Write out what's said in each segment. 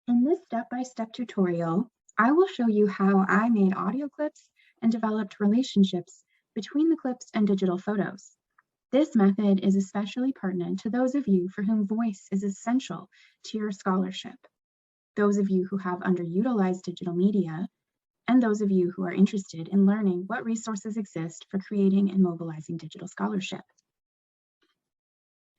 In this step-by-step tutorial, I will show you how I made audio clips and developed relationships between the clips and digital photos. This method is especially pertinent to those of you for whom voice is essential to your scholarship, those of you who have underutilized digital media, and those of you who are interested in learning what resources exist for creating and mobilizing digital scholarship.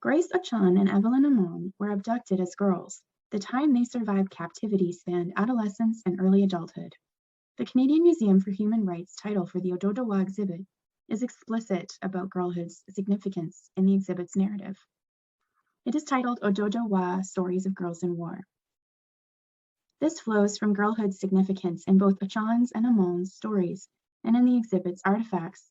Grace Achan and Evelyn Amon were abducted as girls. The time they survived captivity spanned adolescence and early adulthood. The Canadian Museum for Human Rights title for the Ododowa exhibit is explicit about girlhood's significance in the exhibit's narrative. It is titled Ododowa Stories of Girls in War. This flows from girlhood's significance in both Achan's and Amon's stories and in the exhibit's artifacts,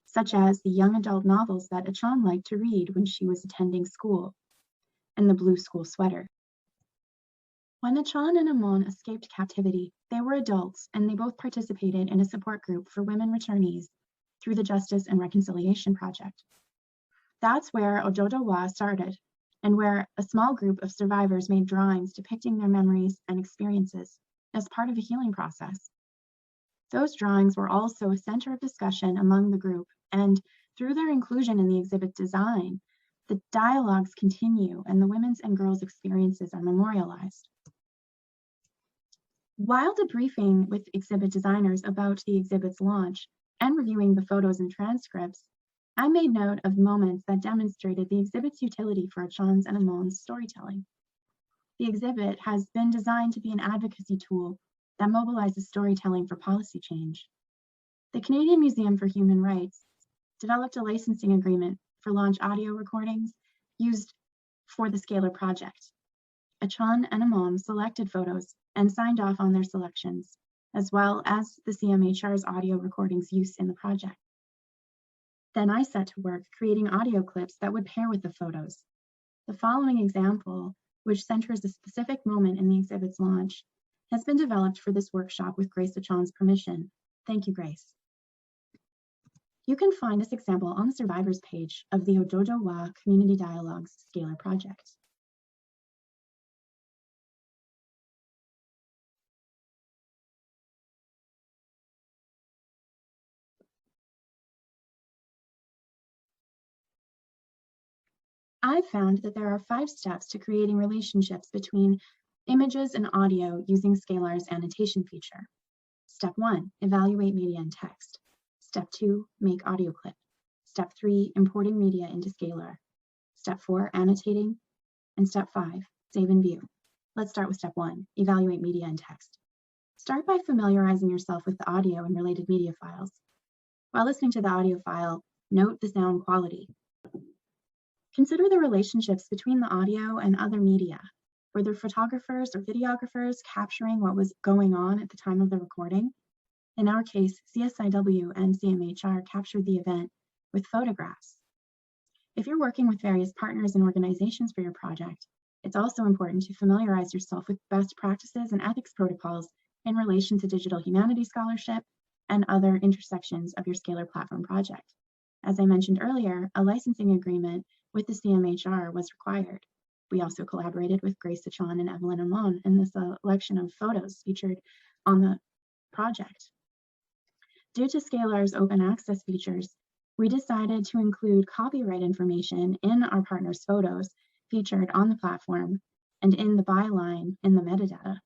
such as the young adult novels that Achan liked to read when she was attending school, and the blue school sweater. When Achan and Amon escaped captivity, they were adults and they both participated in a support group for women returnees through the Justice and Reconciliation Project. That's where Ododowa started, and where a small group of survivors made drawings depicting their memories and experiences as part of a healing process. Those drawings were also a center of discussion among the group, and through their inclusion in the exhibit design, the dialogues continue and the women's and girls' experiences are memorialized. While debriefing with exhibit designers about the exhibit's launch and reviewing the photos and transcripts, I made note of moments that demonstrated the exhibit's utility for Achan's and Amon's storytelling. The exhibit has been designed to be an advocacy tool that mobilizes storytelling for policy change. The Canadian Museum for Human Rights developed a licensing agreement for launch audio recordings used for the Scalar project. Achan and Amon selected photos and signed off on their selections, as well as the CMHR's audio recordings use in the project. Then I set to work creating audio clips that would pair with the photos. The following example, which centers a specific moment in the exhibit's launch, has been developed for this workshop with Grace Achan's permission. Thank you, Grace. You can find this example on the survivors page of the Ododowa Community Dialogues Scalar project. I found that there are 5 steps to creating relationships between images and audio using Scalar's annotation feature. Step 1, evaluate media and text. Step 2, make audio clip. Step 3, importing media into Scalar. Step 4, annotating. And step 5, save and view. Let's start with step 1, evaluate media and text. Start by familiarizing yourself with the audio and related media files. While listening to the audio file, note the sound quality. Consider the relationships between the audio and other media. Were there photographers or videographers capturing what was going on at the time of the recording? In our case, CSiW and CMHR captured the event with photographs. If you're working with various partners and organizations for your project, it's also important to familiarize yourself with best practices and ethics protocols in relation to digital humanities scholarship and other intersections of your Scalar platform project. As I mentioned earlier, a licensing agreement with the CMHR was required. We also collaborated with Grace Achan and Evelyn Amon in the selection of photos featured on the project. Due to Scalar's open access features, we decided to include copyright information in our partners' photos featured on the platform and in the byline in the metadata.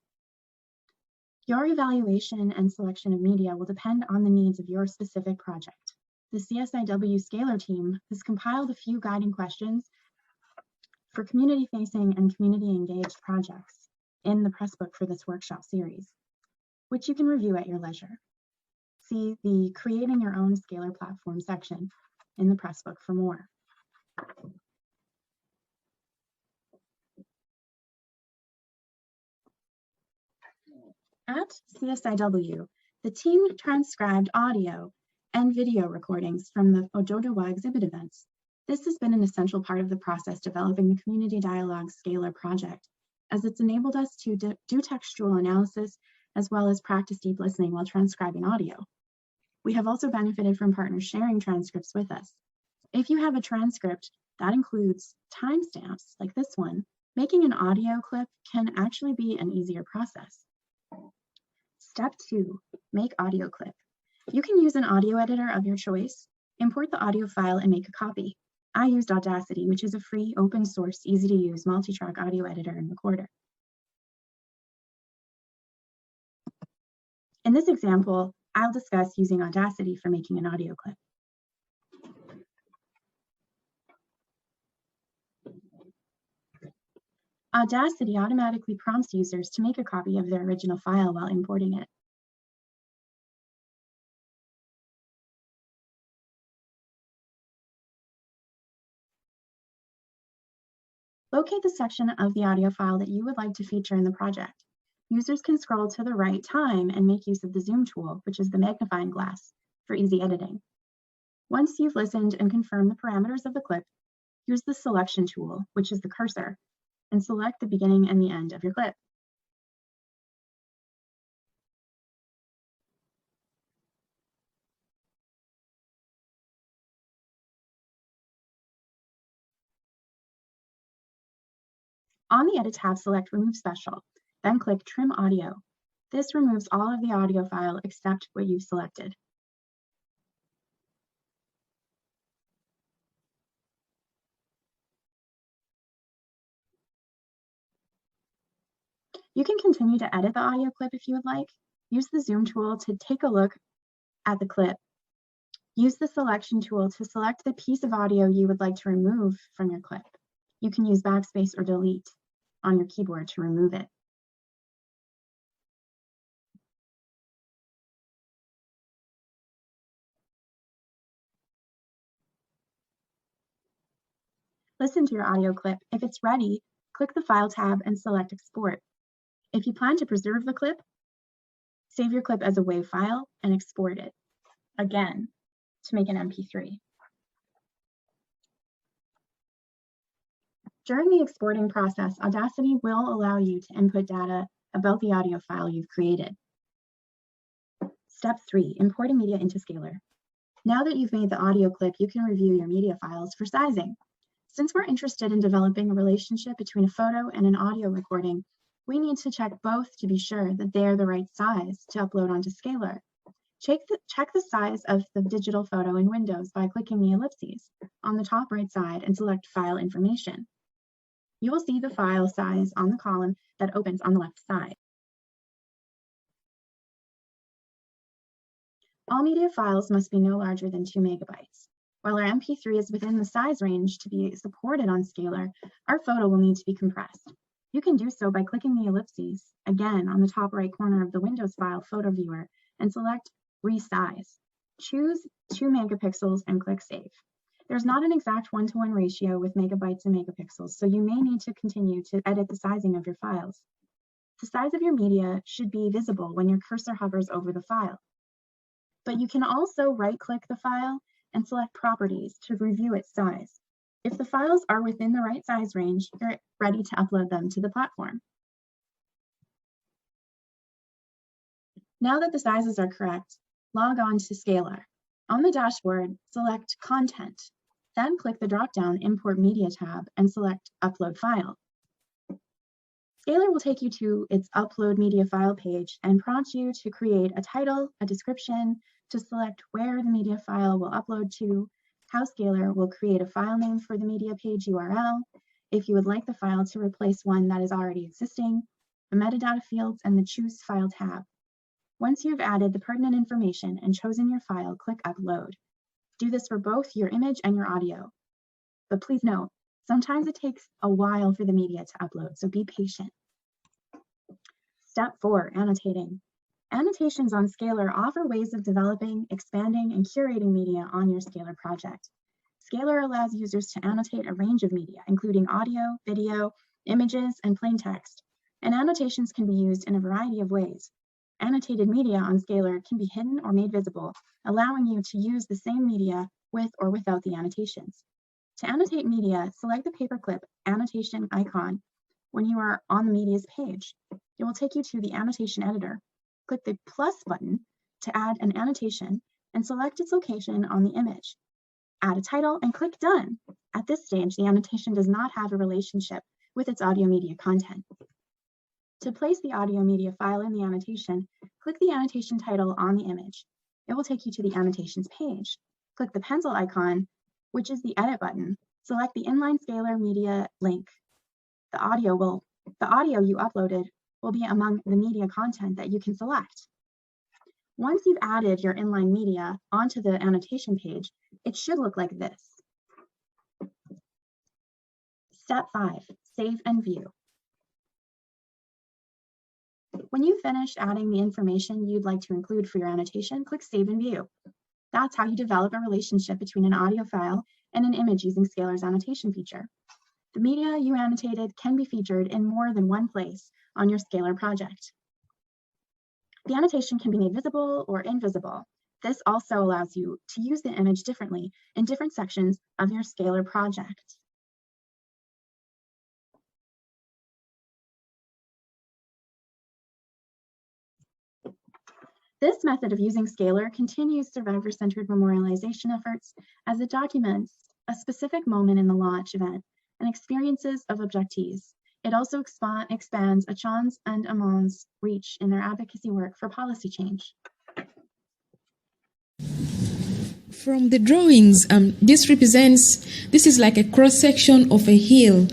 Your evaluation and selection of media will depend on the needs of your specific project. The CSiW Scalar team has compiled a few guiding questions for community-facing and community-engaged projects in the pressbook for this workshop series, which you can review at your leisure. See the Creating Your Own Scalar Platform section in the pressbook for more. At CSiW, the team transcribed audio and video recordings from the Ododowa exhibit events. This has been an essential part of the process developing the Community Dialogue Scalar project, as it's enabled us to do textual analysis as well as practice deep listening while transcribing audio. We have also benefited from partners sharing transcripts with us. If you have a transcript that includes timestamps like this one, Making an audio clip can actually be an easier process. Step 2, make audio clip. You can use an audio editor of your choice, import the audio file and make a copy. I used Audacity, which is a free, open source, easy to use multi-track audio editor and recorder. In this example, I'll discuss using Audacity for making an audio clip. Audacity automatically prompts users to make a copy of their original file while importing it. Locate the section of the audio file that you would like to feature in the project. Users can scroll to the right time and make use of the zoom tool, which is the magnifying glass, for easy editing. Once you've listened and confirmed the parameters of the clip, use the selection tool, which is the cursor, and select the beginning and the end of your clip. On the Edit tab, select Remove Special, then click Trim Audio. This removes all of the audio file except what you've selected. You can continue to edit the audio clip if you would like. Use the zoom tool to take a look at the clip. Use the selection tool to select the piece of audio you would like to remove from your clip. You can use backspace or delete on your keyboard to remove it. Listen to your audio clip. If it's ready, click the File tab and select Export. If you plan to preserve the clip, save your clip as a WAV file and export it again to make an MP3. During the exporting process, Audacity will allow you to input data about the audio file you've created. Step 3, importing media into Scalar. Now that you've made the audio clip, you can review your media files for sizing. Since we're interested in developing a relationship between a photo and an audio recording, we need to check both to be sure that they are the right size to upload onto Scalar. Check the size of the digital photo in Windows by clicking the ellipses on the top right side and select File Information. You will see the file size on the column that opens on the left side. All media files must be no larger than 2 megabytes. While our MP3 is within the size range to be supported on Scalar, our photo will need to be compressed. You can do so by clicking the ellipses, again on the top right corner of the Windows file photo viewer, and select Resize. Choose 2 megapixels and click Save. There's not an exact 1-to-1 ratio with megabytes and megapixels, so you may need to continue to edit the sizing of your files. The size of your media should be visible when your cursor hovers over the file. But you can also right-click the file and select Properties to review its size. If the files are within the right size range, you're ready to upload them to the platform. Now that the sizes are correct, log on to Scalar. On the dashboard, select Content, then click the drop-down Import Media tab and select Upload File. Scalar will take you to its Upload Media File page and prompt you to create a title, a description, to select where the media file will upload to, how Scalar will create a file name for the media page URL, if you would like the file to replace one that is already existing, the metadata fields, and the Choose File tab. Once you've added the pertinent information and chosen your file, click Upload. Do this for both your image and your audio. But please note, sometimes it takes a while for the media to upload, so be patient. Step 4, annotating. Annotations on Scalar offer ways of developing, expanding, and curating media on your Scalar project. Scalar allows users to annotate a range of media, including audio, video, images, and plain text. And annotations can be used in a variety of ways. Annotated media on Scalar can be hidden or made visible, allowing you to use the same media with or without the annotations. To annotate media, select the paperclip annotation icon when you are on the media's page. It will take you to the annotation editor. Click the plus button to add an annotation and select its location on the image. Add a title and click Done. At this stage, the annotation does not have a relationship with its audio media content. To place the audio media file in the annotation, click the annotation title on the image. It will take you to the annotations page. Click the pencil icon, which is the edit button. Select the inline Scalar media link. The audio you uploaded will be among the media content that you can select. Once you've added your inline media onto the annotation page, it should look like this. Step 5, save and view. When you've finished adding the information you'd like to include for your annotation, click Save and View. That's how you develop a relationship between an audio file and an image using Scalar's annotation feature. The media you annotated can be featured in more than one place on your Scalar project. The annotation can be made visible or invisible. This also allows you to use the image differently in different sections of your Scalar project. This method of using Scalar continues survivor-centered memorialization efforts as it documents a specific moment in the launch event and experiences of abductees. It also expands Achan's and Amon's reach in their advocacy work for policy change. From the drawings, this is like a cross-section of a hill.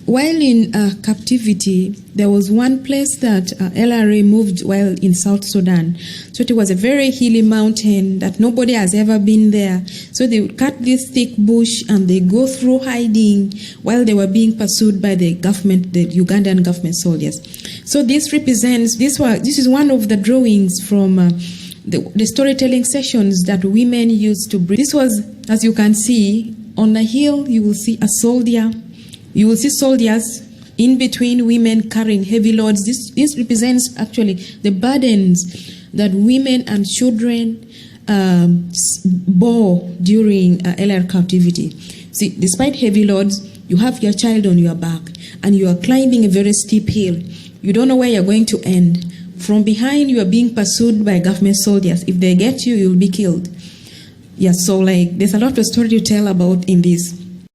While in captivity, there was one place that LRA moved while in South Sudan. So it was a very hilly mountain that nobody has ever been there. So they would cut this thick bush and they go through hiding while they were being pursued by the government, the Ugandan government soldiers. So this is one of the drawings from the storytelling sessions that women used to bring. This was, as you can see, on the hill you will see a soldier. You will see soldiers in between, women carrying heavy loads. This represents actually the burdens that women and children bore during LR captivity. See, despite heavy loads, you have your child on your back and you are climbing a very steep hill. You don't know where you're going to end. From behind, you are being pursued by government soldiers. If they get you, you'll be killed. Yeah, so like there's a lot of story to tell about in this.